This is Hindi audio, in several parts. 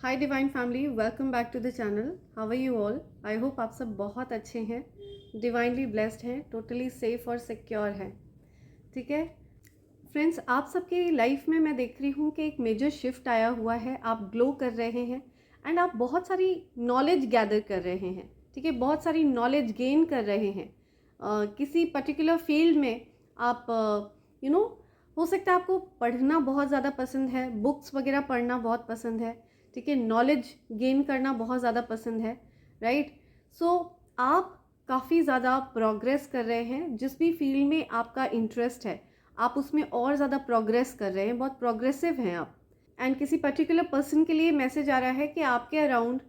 Hi divine family, welcome back to the channel. How are you all? I hope आप सब बहुत अच्छे हैं, डिवाइनली ब्लेस्ड हैं, टोटली सेफ और सिक्योर हैं। ठीक है फ्रेंड्स, आप सबकी लाइफ में मैं देख रही हूँ कि एक मेजर शिफ्ट आया हुआ है। आप ग्लो कर रहे हैं एंड आप बहुत सारी नॉलेज गैदर कर रहे हैं। ठीक है, बहुत सारी नॉलेज गेन कर रहे हैं। किसी पर्टिकुलर फील्ड में आप हो सकता है आपको पढ़ना बहुत ज़्यादा पसंद है, बुक्स वगैरह पढ़ना बहुत पसंद है। ठीक है, नॉलेज गेन करना बहुत ज़्यादा पसंद है, राइट? सो आप काफ़ी ज़्यादा प्रोग्रेस कर रहे हैं। जिस भी फील्ड में आपका इंटरेस्ट है आप उसमें और ज़्यादा प्रोग्रेस कर रहे हैं, बहुत प्रोग्रेसिव हैं आप। एंड किसी पर्टिकुलर पर्सन के लिए मैसेज आ रहा है कि आपके अराउंड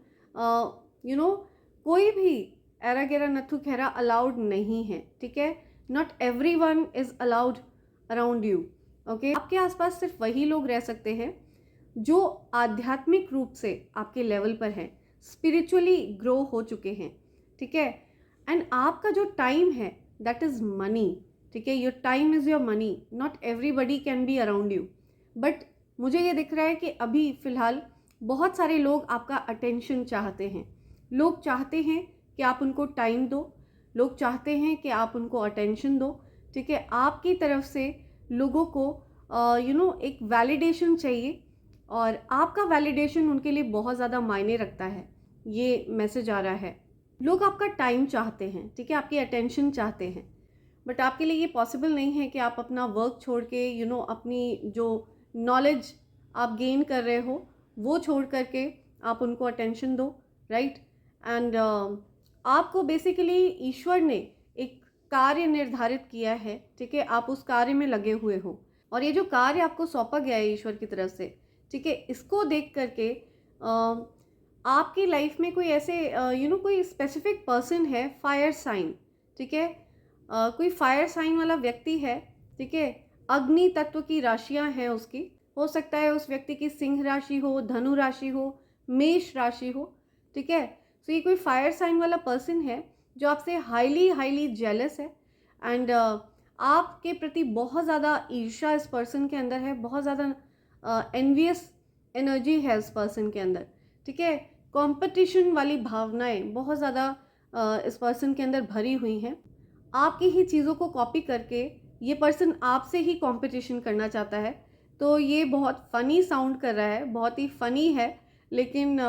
कोई भी एरा गेरा नथु खेरा अलाउड नहीं है। ठीक है, not every one is allowed around you. Okay, आपके आसपास सिर्फ वही लोग रह सकते हैं जो आध्यात्मिक रूप से आपके लेवल पर हैं, स्पिरिचुअली ग्रो हो चुके हैं। ठीक है, एंड आपका जो टाइम है दैट इज़ मनी। ठीक है, your time is your money. Not everybody can be around you, but मुझे ये दिख रहा है कि अभी फ़िलहाल बहुत सारे लोग आपका अटेंशन चाहते हैं। लोग चाहते हैं कि आप उनको टाइम दो, लोग चाहते हैं कि आप उनको अटेंशन दो। ठीक है, आपकी तरफ से लोगों को एक वैलिडेशन चाहिए और आपका वैलिडेशन उनके लिए बहुत ज़्यादा मायने रखता है। ये मैसेज आ रहा है, लोग आपका टाइम चाहते हैं। ठीक है, आपकी अटेंशन चाहते हैं, बट आपके लिए ये पॉसिबल नहीं है कि आप अपना वर्क छोड़ के अपनी जो नॉलेज आप गेन कर रहे हो वो छोड़ करके आप उनको अटेंशन दो, राइट? एंड आपको बेसिकली ईश्वर ने एक कार्य निर्धारित किया है। ठीक है, आप उस कार्य में लगे हुए हो और ये जो कार्य आपको सौंपा गया है ईश्वर की तरफ से, ठीक है, इसको देख करके आपकी लाइफ में कोई ऐसे कोई स्पेसिफिक पर्सन है, फायर साइन। ठीक है, कोई फायर साइन वाला व्यक्ति है। ठीक है, अग्नि तत्व की राशियां हैं उसकी। हो सकता है उस व्यक्ति की सिंह राशि हो, धनु राशि हो, मेष राशि हो। ठीक है, तो ये कोई फायर साइन वाला पर्सन है जो आपसे हाईली हाईली जेलस है एंड आपके प्रति बहुत ज़्यादा ईर्ष्या इस पर्सन के अंदर है, बहुत ज़्यादा एनवियस एनर्जी है इस पर्सन के अंदर। ठीक है, कंपटीशन वाली भावनाएं बहुत ज़्यादा इस पर्सन के अंदर भरी हुई हैं। आपकी ही चीज़ों को कॉपी करके ये पर्सन आपसे ही कंपटीशन करना चाहता है। तो ये बहुत फ़नी साउंड कर रहा है, बहुत ही फ़नी है, लेकिन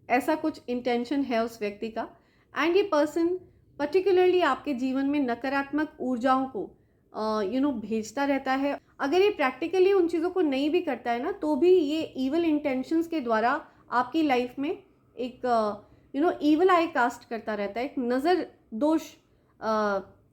ऐसा कुछ इंटेंशन है उस व्यक्ति का। एंड ये पर्सन पर्टिकुलरली आपके जीवन में नकारात्मक ऊर्जाओं को भेजता रहता है। अगर ये प्रैक्टिकली उन चीज़ों को नहीं भी करता है ना, तो भी ये ईवल इंटेंशंस के द्वारा आपकी लाइफ में एक ईवल आई कास्ट करता रहता है, एक नज़र दोष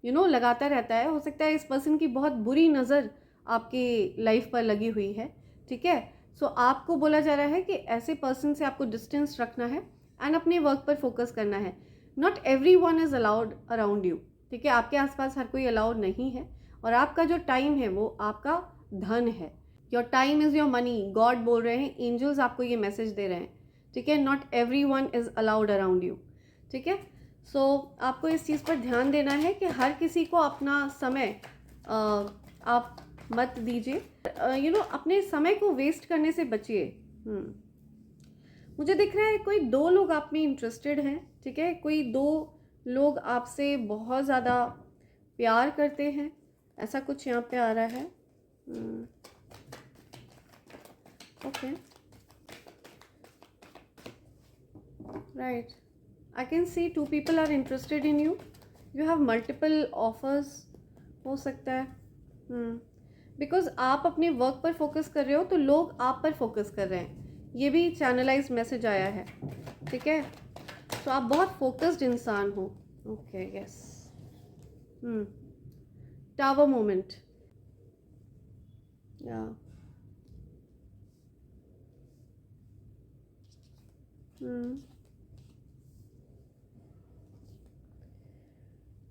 लगाता रहता है। हो सकता है इस पर्सन की बहुत बुरी नज़र आपकी लाइफ पर लगी हुई है। ठीक है, सो आपको बोला जा रहा है कि ऐसे पर्सन से आपको डिस्टेंस रखना है एंड अपने वर्क पर फोकस करना है। Not every one is allowed around you. ठीक है, आपके आसपास हर कोई अलाउड नहीं है और आपका जो टाइम है वो आपका धन है। Your time is your money, God बोल रहे हैं, एंजल्स आपको ये मैसेज दे रहे हैं। ठीक है, not every one is allowed around you. ठीक है, सो आपको इस चीज़ पर ध्यान देना है कि हर किसी को अपना समय आप मत दीजिए। अपने समय को वेस्ट करने से बचिए। मुझे दिख रहा है कोई दो लोग आप में इंटरेस्टेड हैं। ठीक है, कोई दो लोग आपसे बहुत ज़्यादा प्यार करते हैं, ऐसा कुछ यहाँ पे आ रहा है। Okay, right, I can see two people are interested in you. You have multiple offers, हो सकता है बिकॉज आप अपने वर्क पर फोकस कर रहे हो तो लोग आप पर फोकस कर रहे हैं। ये भी चैनलाइज मैसेज आया है। ठीक है, तो आप बहुत फोकस्ड इंसान हो। ओके, यस, टावर मोमेंट, या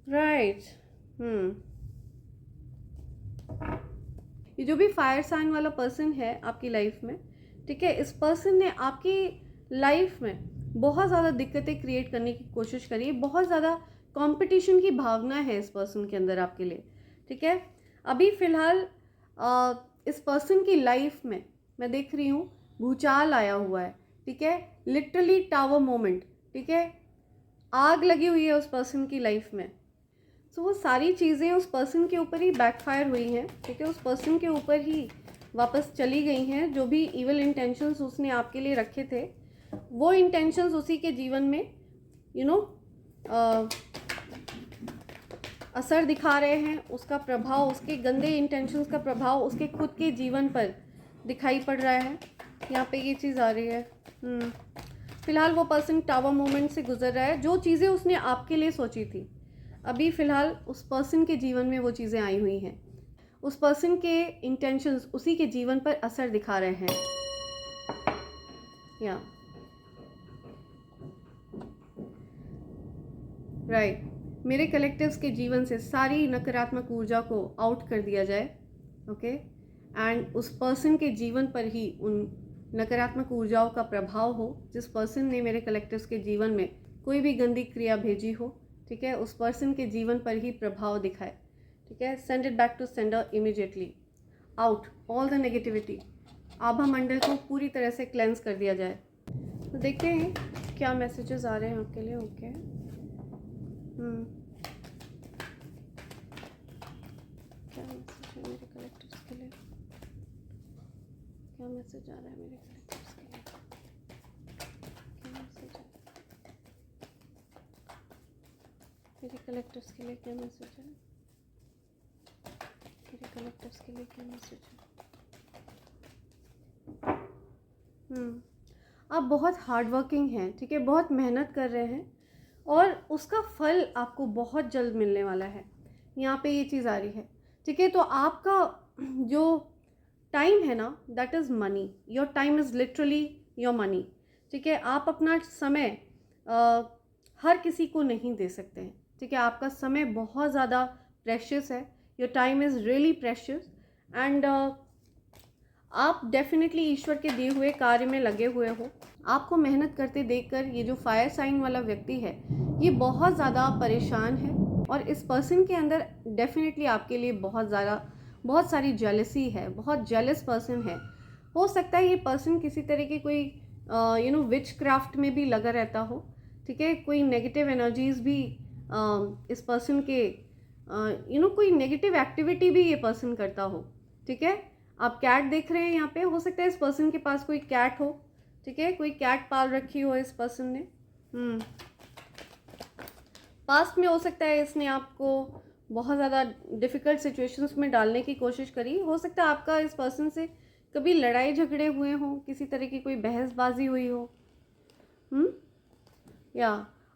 राइट। ये जो भी फायर साइन वाला पर्सन है आपकी लाइफ में, ठीक है, इस पर्सन ने आपकी लाइफ में बहुत ज़्यादा दिक्कतें क्रिएट करने की कोशिश करी है। बहुत ज़्यादा कंपटीशन की भावना है इस पर्सन के अंदर आपके लिए। ठीक है, अभी फ़िलहाल इस पर्सन की लाइफ में मैं देख रही हूँ भूचाल आया हुआ है। ठीक है, लिटरली टावर मोमेंट, ठीक है, आग लगी हुई है उस पर्सन की लाइफ में। सो वो सारी चीज़ें उस पर्सन के ऊपर ही बैकफायर हुई हैं, ठीक है, उस पर्सन के ऊपर ही वापस चली गई हैं। जो भी इविल इंटेंशंस उसने आपके लिए रखे थे, वो इंटेंशंस उसी के जीवन में असर दिखा रहे हैं। उसका प्रभाव, उसके गंदे इंटेंशंस का प्रभाव उसके खुद के जीवन पर दिखाई पड़ रहा है। यहाँ पे ये चीज़ आ रही है। फिलहाल वो पर्सन टावर मोमेंट से गुजर रहा है। जो चीज़ें उसने आपके लिए सोची थी, अभी फ़िलहाल उस पर्सन के जीवन में वो चीज़ें आई हुई हैं। उस पर्सन के इंटेंशंस उसी के जीवन पर असर दिखा रहे हैं। या राइट, मेरे कलेक्टिव्स के जीवन से सारी नकारात्मक ऊर्जा को आउट कर दिया जाए। ओके, एंड उस पर्सन के जीवन पर ही उन नकारात्मक ऊर्जाओं का प्रभाव हो। जिस पर्सन ने मेरे कलेक्टिव्स के जीवन में कोई भी गंदी क्रिया भेजी हो, ठीक है, उस पर्सन के जीवन पर ही प्रभाव दिखाए। ठीक है, send it back to sender immediately, out all the negativity. आभा मंडल को पूरी तरह से क्लेंस कर दिया जाए। तो देखते हैं क्या मैसेजेस आ रहे हैं आपके लिए। ओके, क्या मैसेज है मेरे कलेक्टिव्स के लिए? क्या मैसेज आ रहा है मेरे कलेक्टिव्स के लिए? क्या मैसेज है मेरे कलेक्टिव्स के लिए? क्या मैसेज है मेरे कलेक्टिव्स के लिए? क्या मैसेज है? आप बहुत हार्ड वर्किंग हैं, ठीक है, बहुत मेहनत कर रहे हैं और उसका फल आपको बहुत जल्द मिलने वाला है। यहाँ पे ये चीज़ आ रही है, ठीक है। तो आपका जो टाइम है ना, that is money. Your time is literally your money, ठीक है। आप अपना समय हर किसी को नहीं दे सकते हैं, ठीक है। आपका समय बहुत ज़्यादा प्रेशियस है। Your time is really precious and आप डेफिनेटली ईश्वर के दिए हुए कार्य में लगे हुए हो। आपको मेहनत करते देखकर ये जो फायर साइन वाला व्यक्ति है, ये बहुत ज़्यादा परेशान है और इस पर्सन के अंदर डेफिनेटली आपके लिए बहुत सारी जेलसी है, बहुत जेलस पर्सन है। हो सकता है ये पर्सन किसी तरह की कोई विच क्राफ्ट में भी लगा रहता हो, ठीक है। कोई नेगेटिव एनर्जीज भी इस पर्सन के कोई नेगेटिव एक्टिविटी भी ये पर्सन करता हो, ठीक है। आप कैट देख रहे हैं यहाँ पे, हो सकता है इस पर्सन के पास कोई कैट हो, ठीक है, कोई कैट पाल रखी हो इस पर्सन ने। पास्ट में हो सकता है इसने आपको बहुत ज़्यादा डिफ़िकल्ट सिचुएशंस में डालने की कोशिश करी। हो सकता है आपका इस पर्सन से कभी लड़ाई झगड़े हुए हों, किसी तरह की कोई बहसबाजी हुई हो, या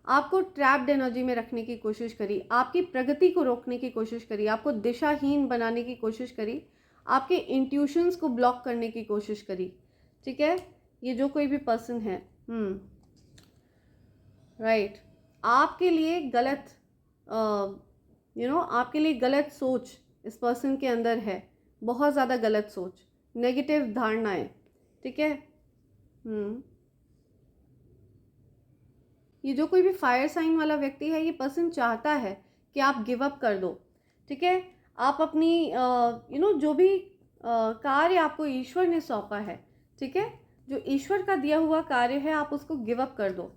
आपको ट्रैप्ड एनर्जी में रखने की कोशिश करी, आपकी प्रगति को रोकने की कोशिश करी, आपको दिशाहीन बनाने की कोशिश करी, आपके इंट्यूशंस को ब्लॉक करने की कोशिश करी, ठीक है। ये जो कोई भी पर्सन है, राइट, आपके लिए गलत आपके लिए गलत सोच इस पर्सन के अंदर है, बहुत ज़्यादा गलत सोच, नेगेटिव धारणाएं, ठीक है। ये जो कोई भी फायर साइन वाला व्यक्ति है, ये पर्सन चाहता है कि आप गिव अप कर दो, ठीक है। आप अपनी जो भी कार्य आपको ईश्वर ने सौंपा है, ठीक है, जो ईश्वर का दिया हुआ कार्य है, आप उसको गिव अप कर दो।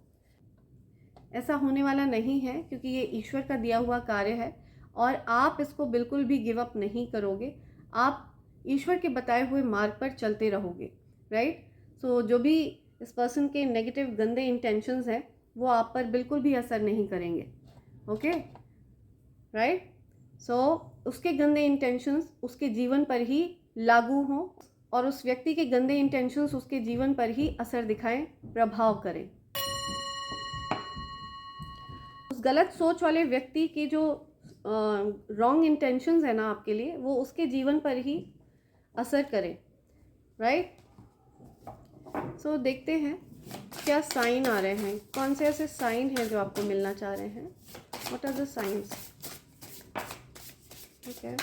ऐसा होने वाला नहीं है, क्योंकि ये ईश्वर का दिया हुआ कार्य है और आप इसको बिल्कुल भी गिव अप नहीं करोगे। आप ईश्वर के बताए हुए मार्ग पर चलते रहोगे, राइट। सो जो भी इस पर्सन के नेगेटिव गंदे इंटेंशंस हैं, वो आप पर बिल्कुल भी असर नहीं करेंगे, ओके, राइट। सो उसके गंदे इंटेंशंस उसके जीवन पर ही लागू हों और उस व्यक्ति के गंदे इंटेंशंस उसके जीवन पर ही असर दिखाएं, प्रभाव करें। उस गलत सोच वाले व्यक्ति की जो रॉन्ग इंटेंशंस है ना आपके लिए, वो उसके जीवन पर ही असर करें, राइट। सो देखते हैं क्या साइन आ रहे हैं, कौन से ऐसे साइन हैं जो आपको मिलना चाह रहे हैं। What are the science? ठीक है,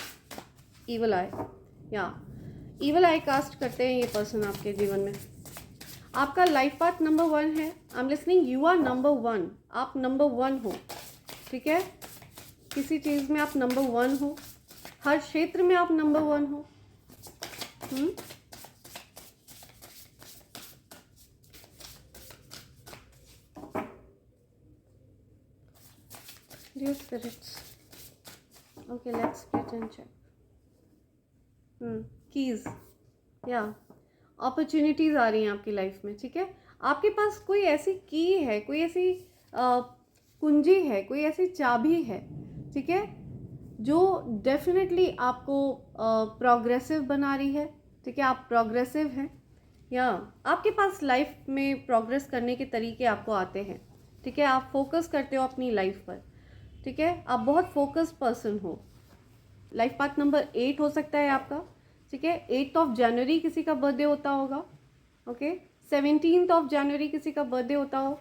ईवल आई, या ईवल आई कास्ट करते हैं ये पर्सन आपके जीवन में। आपका लाइफ पाथ नंबर 1 है। I am listening, you are number 1। आप नंबर 1 हो, ठीक है। किसी चीज़ में आप नंबर 1 हो, हर क्षेत्र में आप नंबर 1 हो। Dear spirits, okay, let's split and check. Keys, या अपॉर्चुनिटीज़ आ रही हैं आपकी लाइफ में, ठीक है। आपके पास कोई ऐसी की है, कोई ऐसी कुंजी है, कोई ऐसी चाबी है, ठीक है, जो डेफिनेटली आपको प्रोग्रेसिव बना रही है, ठीक है। आप प्रोग्रेसिव हैं, या आपके पास लाइफ में प्रोग्रेस करने के तरीके आपको आते हैं, ठीक है। आप फोकस करते हो अपनी लाइफ पर, ठीक है। आप बहुत फोकस पर्सन हो। लाइफ पाथ नंबर 8 हो सकता है आपका, ठीक है। 8 जनवरी किसी का बर्थडे होता होगा, ओके। 17 जनवरी किसी का बर्थडे होता हो,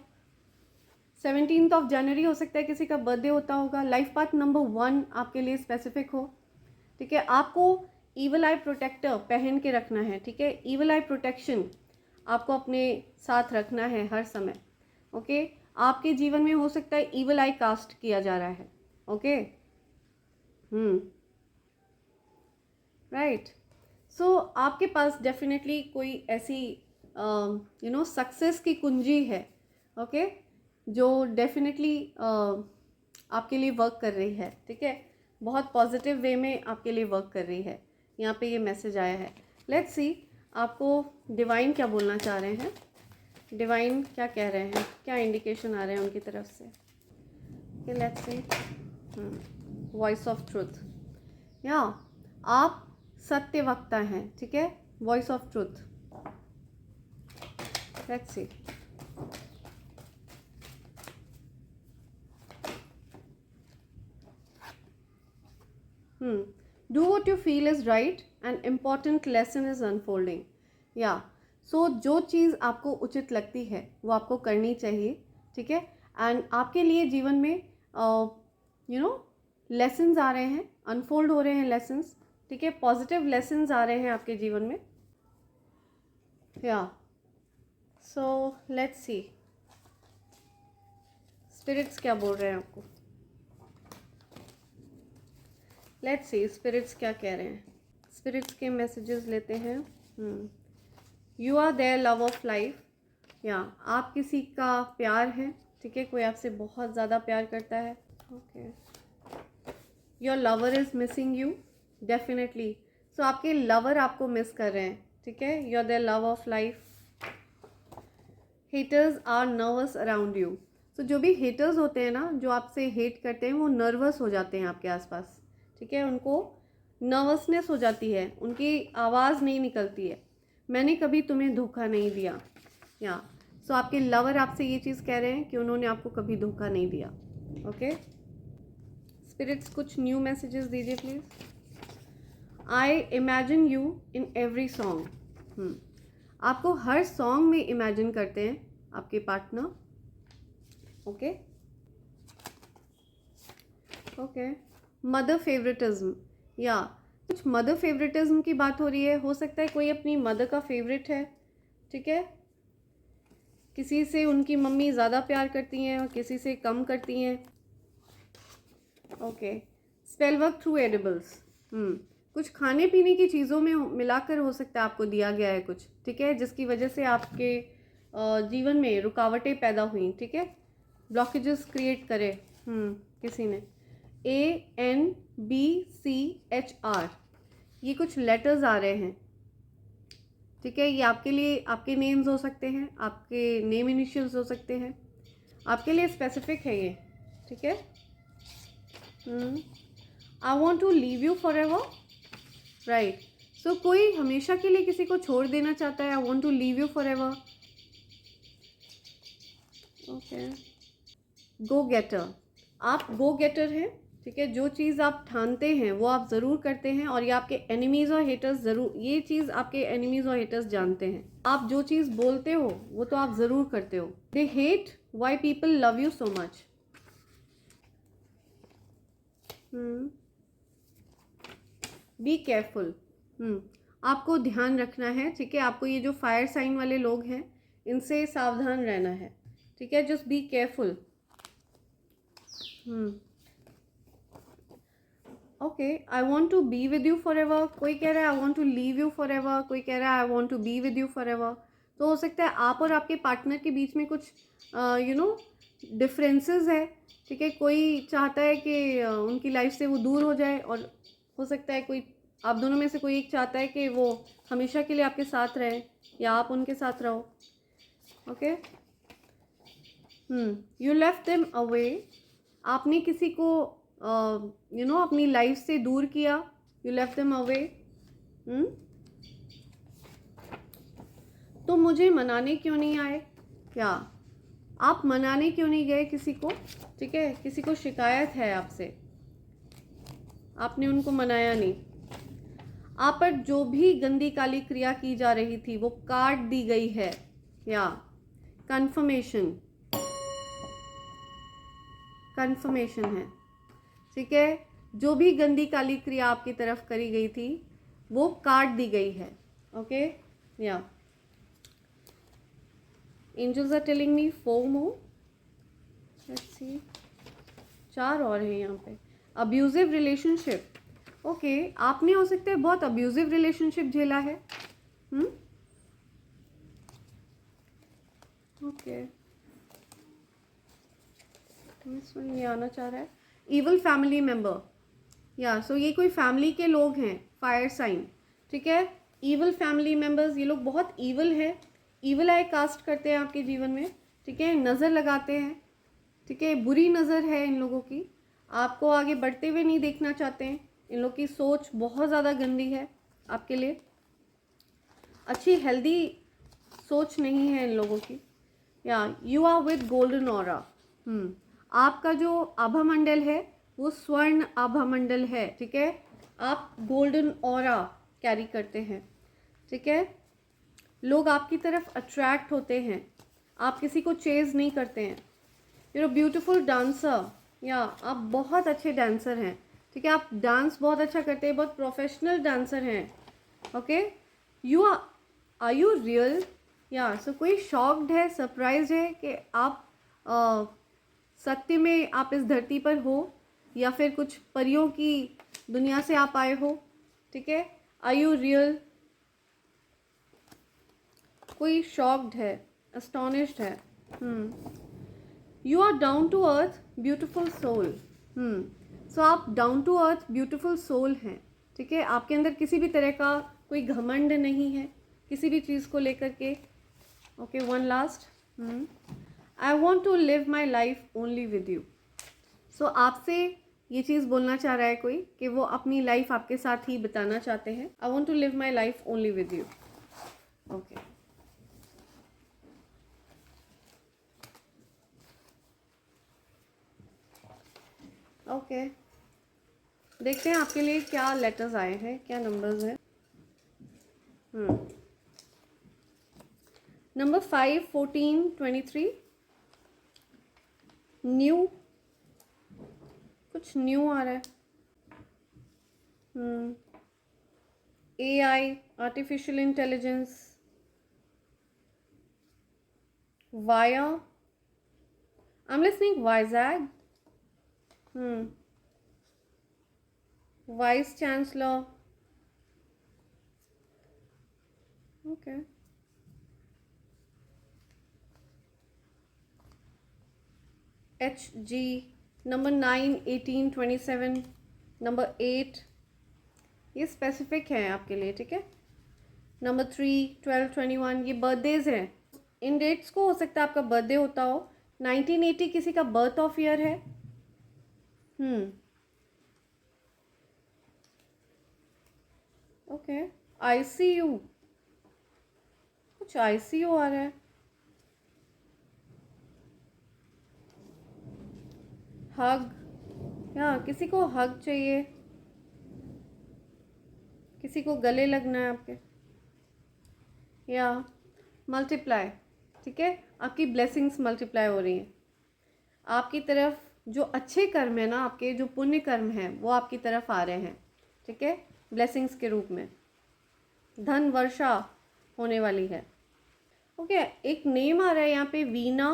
17 जनवरी हो सकता है किसी का बर्थडे होता होगा। लाइफ पाथ नंबर 1 आपके लिए स्पेसिफिक हो, ठीक है। आपको ईवल आई प्रोटेक्टर पहन के रखना है, ठीक है। ईवल आई प्रोटेक्शन आपको अपने साथ रखना है हर समय, ओके। आपके जीवन में हो सकता है ईवल आई कास्ट किया जा रहा है, ओके। राइट। सो आपके पास डेफिनेटली कोई ऐसी सक्सेस की कुंजी है, ओके, जो डेफिनेटली आपके लिए वर्क कर रही है, ठीक है। बहुत पॉजिटिव वे में आपके लिए वर्क कर रही है। यहाँ पे ये मैसेज आया है। लेट्स सी आपको डिवाइन क्या बोलना चाह रहे हैं, डिवाइन क्या कह रहे हैं, क्या इंडिकेशन आ रहे हैं उनकी तरफ से। Let's see voice of truth, या आप सत्य वक्ता हैं, ठीक है। Voice of truth, let's see. Do what you feel is right and important lesson is unfolding, या सो जो चीज़ आपको उचित लगती है वो आपको करनी चाहिए, ठीक है। एंड आपके लिए जीवन में लेसन्स आ रहे हैं, अनफोल्ड हो रहे हैं लेसन्स, ठीक है। पॉजिटिव लेसन्स आ रहे हैं आपके जीवन में, या सो लेट्स सी स्पिरिट्स क्या बोल रहे हैं आपको। लेट्स सी स्पिरिट्स क्या कह रहे हैं। स्पिरिट्स के मैसेजेस लेते हैं। You are their love of life, या आप किसी का प्यार है, ठीक है। कोई आपसे बहुत ज़्यादा प्यार करता है, okay. Your lover is missing you, definitely. So आपके लवर आपको मिस कर रहे हैं, ठीक है। You are their love of life. Haters are nervous around you. So जो भी हेटर्स होते हैं ना, जो आपसे हेट करते हैं, वो नर्वस हो जाते हैं आपके आसपास, ठीक है। उनको नर्वसनेस हो जाती है, उनकी आवाज़ नहीं निकलती है, मैंने कभी तुम्हें धोखा नहीं दिया, या सो आपके लवर आपसे ये चीज़ कह रहे हैं कि उन्होंने आपको कभी धोखा नहीं दिया, ओके। स्पिरिट्स कुछ न्यू मैसेजेस दीजिए please. I imagine you in every song. आपको हर सॉन्ग में इमेजिन करते हैं आपके partner, okay okay. Mother favouritism, या कुछ मदर फेवरेटिज्म की बात हो रही है। हो सकता है कोई अपनी मदर का फेवरेट है, ठीक है। किसी से उनकी मम्मी ज़्यादा प्यार करती हैं और किसी से कम करती हैं, okay. Spell work through edibles, कुछ खाने पीने की चीज़ों में मिलाकर हो सकता है आपको दिया गया है कुछ, ठीक है, जिसकी वजह से आपके जीवन में रुकावटें पैदा हुई, ठीक है। ब्लॉकेजेस क्रिएट करे किसी ने। ANBCHR, ये कुछ लेटर्स आ रहे हैं, ठीक है। ये आपके लिए आपके नेम्स हो सकते हैं, आपके नेम इनिशियल्स हो सकते हैं, आपके लिए स्पेसिफिक है ये, ठीक है। I want to leave you forever, right. So कोई हमेशा के लिए किसी को छोड़ देना चाहता है। I want to leave you forever, okay. Go getter, आप गो गेटर हैं, ठीक है। जो चीज़ आप ठानते हैं वो आप ज़रूर करते हैं, और ये आपके एनिमीज़ और हेटर्स ज़रूर, ये चीज़ आपके एनिमीज़ और हेटर्स जानते हैं। आप जो चीज़ बोलते हो वो तो आप ज़रूर करते हो। They hate why people love you so much. Be careful, आपको ध्यान रखना है, ठीक है। आपको ये जो फायर साइन वाले लोग हैं इनसे सावधान रहना है, ठीक है। Just be careful, okay. I want to be with you forever, कोई कह रहा है I want to leave you forever, कोई कह रहा है I want to be with you forever. तो हो सकता है आप और आपके पार्टनर के बीच में कुछ डिफरेंसेस है, ठीक है। कोई चाहता है कि उनकी लाइफ से वो दूर हो जाए, और हो सकता है कोई आप दोनों में से कोई एक चाहता है कि वो हमेशा के लिए आपके साथ रहे या आप उनके साथ रहो। Okay, you left them away, आपने किसी को अपनी लाइफ से दूर किया। You left them away. तो मुझे मनाने क्यों नहीं आए? क्या आप मनाने क्यों नहीं गए किसी को? ठीक है, किसी को शिकायत है आपसे, आपने उनको मनाया नहीं। आप पर जो भी गंदी काली क्रिया की जा रही थी वो काट दी गई है, या कंफर्मेशन है, ठीक है। जो भी गंदी काली क्रिया आपकी तरफ करी गई थी वो काट दी गई है। ओके, या angels are telling me 4 more, let's see, 4 और हैं यहाँ पे। अब्यूजिव रिलेशनशिप, ओके, आपने हो सकता है बहुत अब्यूजिव रिलेशनशिप झेला है। ओके, इसमें ये आना चाह रहा है इवल फैमिली मेंबर, या सो ये कोई फैमिली के लोग हैं, फायर साइन, ठीक है। इवल फैमिली मेंबर्स, ये लोग बहुत इवल है, इवल आई कास्ट करते हैं आपके जीवन में, ठीक है। नज़र लगाते हैं, ठीक है, बुरी नज़र है इन लोगों की, आपको आगे बढ़ते हुए नहीं देखना चाहते हैं। इन लोग की सोच बहुत ज़्यादा गंदी है आपके लिए, अच्छी हेल्दी सोच नहीं है इन लोगों की। या you are with golden aura, आपका जो आभा मंडल है वो स्वर्ण आभा मंडल है, ठीक है। आप गोल्डन ऑरा कैरी करते हैं, ठीक है। लोग आपकी तरफ अट्रैक्ट होते हैं, आप किसी को चेज नहीं करते हैं। यू ब्यूटीफुल डांसर, या आप बहुत अच्छे डांसर हैं, ठीक है। आप डांस बहुत अच्छा करते हैं, बहुत प्रोफेशनल डांसर हैं। Okay, you are you real, या सो कोई शॉक्ड है, सरप्राइज है कि आप सत्य में आप इस धरती पर हो, या फिर कुछ परियों की दुनिया से आप आए हो, ठीक है। आर यू रियल, कोई शॉक्ड है, एस्टोनिश्ड है। You are down to earth beautiful soul, so आप down to earth beautiful soul हैं, ठीक है। आपके अंदर किसी भी तरह का कोई घमंड नहीं है किसी भी चीज़ को लेकर के। Okay, one last, I want to live my life only with you. So आपसे ये चीज़ बोलना चाह रहा है कोई कि वो अपनी लाइफ आपके साथ ही बिताना चाहते हैं। I want to live my life only with you. Okay, okay, देखते हैं आपके लिए क्या लेटर्स आए हैं, क्या नंबर्स हैं। नंबर 5, 14, 23, न्यू, कुछ न्यू आ रहा है। AI, artificial intelligence, via, I am listening Vizag, vice chancellor, okay, HG, number 9, 18, 27, number 8, ये स्पेसिफिक है आपके लिए, ठीक है। नंबर 3, 12, 21, ये बर्थडेज हैं। इन डेट्स को हो सकता है आपका बर्थडे होता हो। 1980 किसी का बर्थ ऑफ ईयर है। ओके, ICU, कुछ ICU आ रहा है। हग, या किसी को हग चाहिए, किसी को गले लगना है आपके, या मल्टीप्लाई, ठीक है। आपकी ब्लेसिंग्स मल्टीप्लाई हो रही हैं आपकी तरफ। जो अच्छे कर्म है ना, आपके जो पुण्य कर्म हैं वो आपकी तरफ आ रहे हैं, ठीक है, ब्लेसिंग्स के रूप में। धन वर्षा होने वाली है। ओके, एक नेम आ रहा है यहाँ पे, वीना,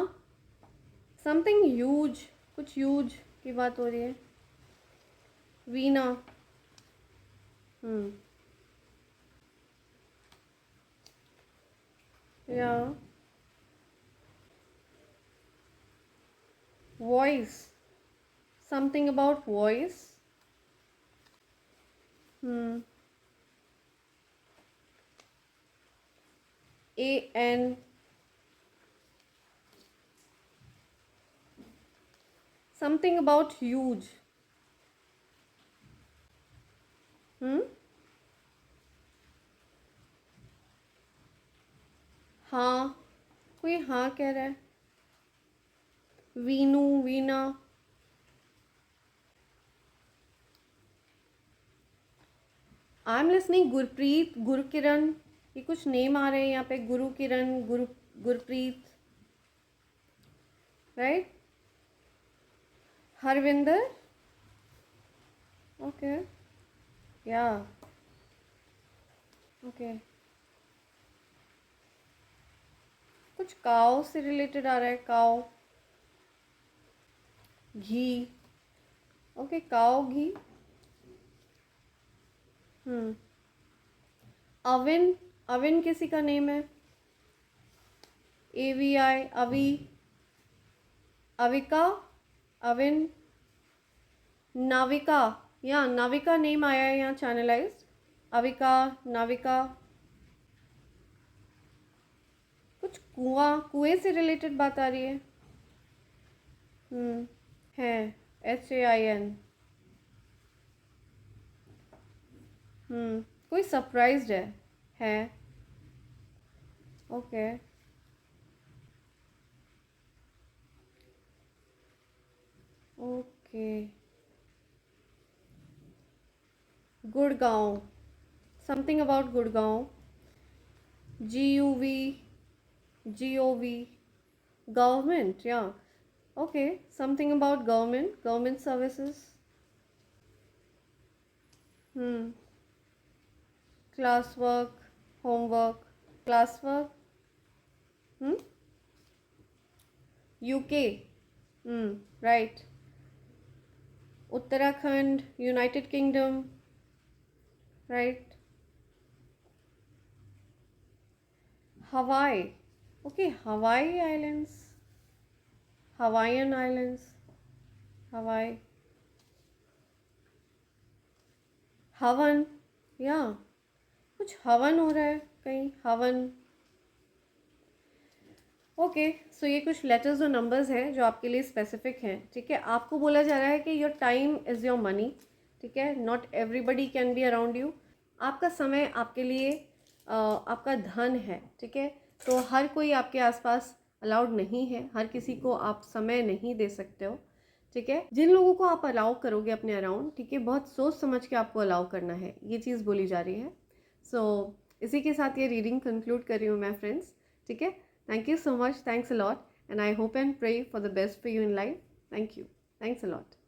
समथिंग ह्यूज, कुछ ह्यूज की बात हो रही है। वीना, या voice, something about voice. AN, something about huge. हाँ, कोई हाँ कह रहा है. Veenu, Veena. I am listening. Gurpreet, Gurkiran, ये कुछ नेम आ रहे हैं यहाँ पे. Guru Kiran, Gurpreet, right. Harvinder. Okay, yeah okay. कुछ काव से रिलेटेड आ रहा है. काव, घी. ओके, काव, घी. अविन, अविन किसी का नेम है. AVI, अवी, अविका, अविन. नाविका, या नाविका नेम आया है यहाँ चैनलाइज्ड. अविका, नाविका. कुछ कुआं, कुएं से रिलेटेड बात आ रही है. है. HAIN. कोई सरप्राइज्ड है. Okay. Okay. Gurgaon, something about Gurgaon. GUV, GOV, government. या okay, something about government services. Class work, homework. Class work. UK, right. Uttarakhand, United Kingdom, right. Hawaii. Okay, Hawaii islands, Hawaiian islands. Hawaii. हवन, या कुछ हवन हो रहा है कहीं. हवन. ओके, सो ये कुछ लेटर्स और नंबर्स हैं जो आपके लिए स्पेसिफिक हैं. ठीक है, आपको बोला जा रहा है कि your time is your money. ठीक है, not everybody can be around you. आपका समय आपके लिए आपका धन है. ठीक है, तो हर कोई आपके आसपास अलाउड नहीं है. हर किसी को आप समय नहीं दे सकते हो. ठीक है, जिन लोगों को आप अलाउ करोगे अपने अराउंड, ठीक है, बहुत सोच समझ के आपको अलाउ करना है. ये चीज़ बोली जा रही है. सो इसी के साथ ये रीडिंग कंक्लूड कर रही हूँ मैं फ्रेंड्स. ठीक है, thank you so much. Thanks a lot. And I hope and pray for the best for you in life. Thank you. Thanks a lot.